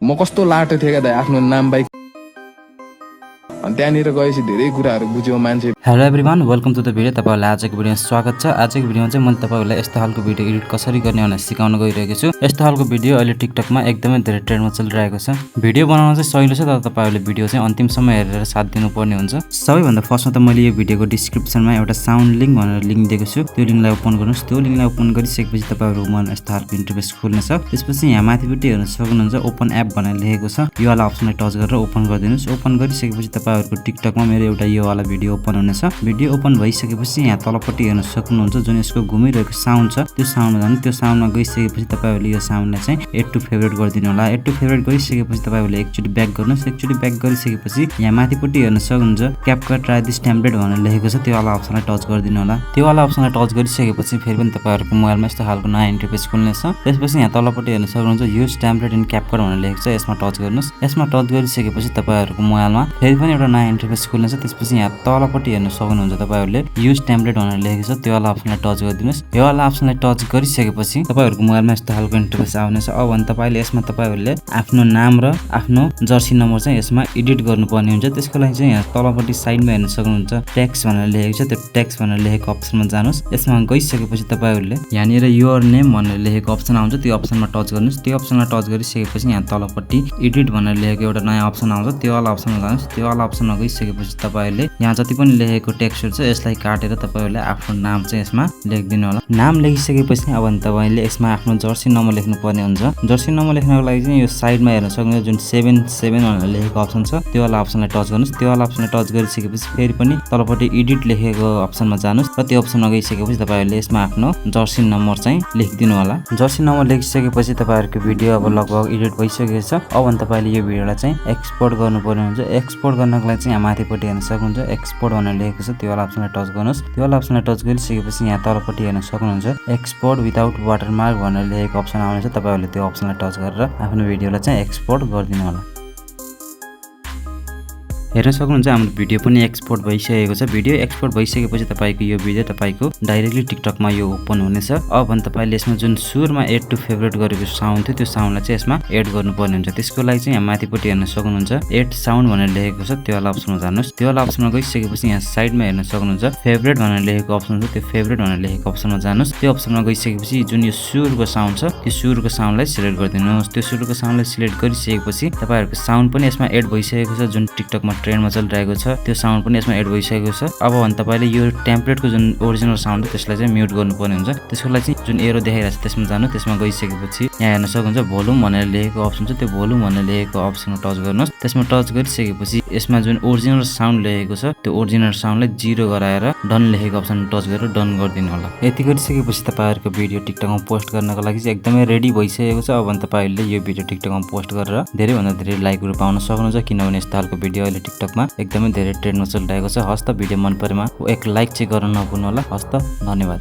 म कस्तो लाटो थिएँ क्या दाइ आफ्नो नाम बाइक अनि त्यहाँनिर गएपछि धेरै कुराहरू बुझ्यो मान्छे। Hello everyone, welcome to the video. तपाईहरुलाई आजको भिडियोमा स्वागत छ। आजको भिडियोमा चाहिँ मैले तपाईहरुलाई यस्तो खालको भिडियो एडिट कसरी गर्ने भनेर सिकाउन गइरहेको छु। यस्तो खालको भिडियो अहिले टिकटकमा एकदमै धेरै ट्रेन्डमा चलिरहेको छ। भिडियो बनाउन चाहिँ सजिलो छ, तर तपाईहरुले भिडियो चाहिँ अन्तिमसम्म हेरेर साथ दिनुपर्ने हुन्छ। सबैभन्दा फर्स्टमा त मैले यो भिडियोको डिस्क्रिप्सनमा एउटा साउन्ड लिंक भनेर लिंक दिएको छु। त्यो लिंकलाई ओपन गर्नुस्। त्यो लिंकलाई ओपन गरिसकेपछि तपाईहरुको यस्तो खालको इन्टरफेस खुल्नेछ। त्यसपछि यहाँ माथिपट्टि हेर्न सक्नुहुन्छ ओपन एप भनेर लेखेको छ। यो वाला अप्सनलाई टच गरेर ओपन गरिदिनुस्। ओपन गरिसकेपछि तपाईहरुको टिकटकमा मेरो एउटा यो वाला भिडियो ओपन हुनेछ। भिडियो ओपन भइसकेपछि यहाँ तलपट्टि हेर्न सक्नुहुन्छ जुन यसको घुमिरहेको साउन्ड छ, त्यो साउन्डमा जानु। त्यो साउन्डमा गइसकेपछि तपाईहरुले यो साउन्डलाई चाहिँ एड टु फेभरेट गरिदिनु होला। एड टु फेभरेट गरिसकेपछि तपाईहरुले एकचोटी ब्याक गर्नुस्। एकचोटी ब्याक गरिसकेपछि यहाँ माथिपट्टि हेर्न सक्नुहुन्छ क्यापकट ट्राई दिस टेम्प्लेट भनेर लेखेको छ। त्यो वाला अप्सनलाई टच गरिदिनु होला। त्यो वाला अप्सनलाई टच गरिसकेपछि फेरि पनि तपाईहरुको मोबाइलमा यस्तो खालको नयाँ इन्टरफेस खुल्नेछ। त्यसपछि यहाँ तलपट्टि हेर्न सक्नुहुन्छ युज टेम्प्लेट इन क्यापकट भनेर लेखेको छ। यसमा टच गर्नुस्। यसमा टच गरिसकेपछि तपाईहरुको मोबाइलमा फेरि पनि एउटा नयाँ इन्टरफेस खुल्नेछ। त्यसपछि यहाँ तलपट्टि हेर्न सक्नुहुन्छ तपाईहरुले युज टेम्प्लेट भनेर लेखेको छ। त्यो वाला अप्सनलाई टच गरिदिनुस्। यो वाला अप्सनलाई टच गरिसकेपछि तपाईहरुको मोबाइलमा यस्तो खालको इन्टरफेस आउनेछ। अब अनि तपाईले यसमा तपाईहरुले आफ्नो नाम र आफ्नो जर्सी नम्बर चाहिँ यसमा एडिट गर्नुपर्ने हुन्छ। त्यसको लागि चाहिँ यहाँ तलपट्टि साइडमा हेर्न सक्नुहुन्छ टेक्स्ट भनेर लेखेको छ। त्यो टेक्स्ट भनेर लेखेको अप्सनमा जानुस्। यसमा गइसकेपछि तपाईहरुले यहाँनिर योर नेम भनेर लेखेको अप्सन आउँछ। त्यो अप्सनमा टच गर्नुस्। त्यो अप्सनमा टच गरिसकेपछि यहाँ तलपट्टि एडिट भनेर लेखेको एउटा नयाँ अप्सन आउँछ। त्यो वाला अप्सनमा जानुस्। त्यो वाला अप्सनमा गइसकेपछि तपाईहरुले यहाँ जति पनि लेखेको टेक्स्टहरु छ यसलाई काटेर तपाईहरुले आफ्नो नाम चाहिँ यसमा लेखिदिनु होला। नाम लेखिसकेपछि अब अनि तपाईले यसमा आफ्नो जर्सी नम्बर लेख्नु पर्ने हुन्छ। जर्सी नम्बर लेख्नको लागि चाहिँ यो साइडमा हेर्न सक्नुहुन्छ जुन 77 भनेर लेखेको अप्सन छ। त्यो वाला अप्सनलाई टच गर्नुस्। त्यो वाला अप्सनलाई टच गरिसकेपछि फेरि पनि तलपट्टि एडिट लेखेको अप्सनमा जानुस् र त्यो अप्सनमा गइसकेपछि तपाईहरुले यसमा आफ्नो जर्सी नम्बर चाहिँ लेखिदिनु होला। जर्सी नम्बर लेखिसकेपछि तपाईहरुको भिडियो अब लगभग एडिट भइसकेको छ। अब अनि तपाईले यो भिडियोलाई चाहिँ एक्सपोर्ट गर्नुपर्ने हुन्छ। एक्सपोर्ट गर्नको लागि चाहिँ यहाँ माथिपट्टि हेर्न सक्नुहुन्छ एक्सपोर्ट भनेर लेखेको छ। त्यो वाला अप्सनलाई टच गर्नुस्। त्यो वाला अप्सनलाई टच गरिसकेपछि यहाँ तलपट्टि हेर्न सक्नुहुन्छ एक्सपोर्ट विदाउट वाटरमार्क भनेर लेखेको अप्सन आउनेछ। तपाईहरुले त्यो अप्सनलाई टच गरेर आफ्नो भिडियोलाई चाहिँ एक्सपोर्ट गरिदिनु होला। हेर्न सक्नुहुन्छ हाम्रो भिडियो पनि एक्सपोर्ट भइसकेको छ। भिडियो एक्सपोर्ट भइसकेपछि तपाईको यो भिडियो तपाईको डाइरेक्टली टिकटकमा यो ओपन हुनेछ। अब अनि तपाईले यसमा जुन सुरुमा एड टु फेभरेट गरेको साउन्ड थियो त्यो साउन्डलाई चाहिँ यसमा एड गर्नुपर्ने हुन्छ। त्यसको लागि चाहिँ यहाँ माथिपट्टि हेर्न सक्नुहुन्छ एड साउन्ड भनेर लेखेको छ। त्यो वाला अप्सनमा जानुस्। त्यो वाला अप्सनमा गइसकेपछि यहाँ साइडमा हेर्न सक्नुहुन्छ फेभरेट भनेर लेखेको अप्सन छ। त्यो फेभरेट भनेर लेखेको अप्सनमा जानुस्। त्यो अप्सनमा गइसकेपछि जुन यो सुरुको साउन्ड छ त्यो सुरुको साउन्डलाई सिलेक्ट गरिदिनुस्। त्यो सुरुको साउन्डलाई सिलेक्ट गरिसकेपछि तपाईहरुको साउन्ड पनि यसमा एड भइसकेको छ। जुन टिकटकमा ट्रेन्डमा चलिरहेको छ त्यो साउन्ड पनि यसमा एड भइसकेको छ। अब अनि तपाईले यो टेम्प्लेटको जुन ओरिजिनल साउन्ड हो त्यसलाई चाहिँ म्युट गर्नुपर्ने हुन्छ। त्यसको लागि चाहिँ जुन एरो देखाइरहेको छ त्यसमा जानु। त्यसमा गइसकेपछि यहाँ हेर्न सक्नुहुन्छ भोल्युम भनेर लेखेको अप्सन छ। त्यो भोल्युम भनेर लेखेको अप्सनमा टच गर्नुहोस्। त्यसमा टच गरिसकेपछि यसमा जुन ओरिजिनल साउन्ड लेखेको छ त्यो ओरिजिनल साउन्डलाई 0 गराएर डन लेखेको अप्सनमा टच गरेर डन गरिदिनु होला। यति गरिसकेपछि तपाईहरुको भिडियो टिकटकमा पोस्ट गर्नको लागि चाहिँ एकदमै रेडी भइसकेको छ। अब अनि तपाईले यो भिडियो टिकटकमा पोस्ट गरेर धेरै भन्दा धेरै लाइकहरु पाउन सक्नुहुन्छ, किनभने यस्तो खालको भिडियो अहिले टिकटकमा एकदमै धेरै ट्रेन्डमा चलिरहेको छ। हस्त भिडियो मन परेमा एक लाइक चाहिँ गर्न नभुल्नु होला। हस्त धन्यवाद।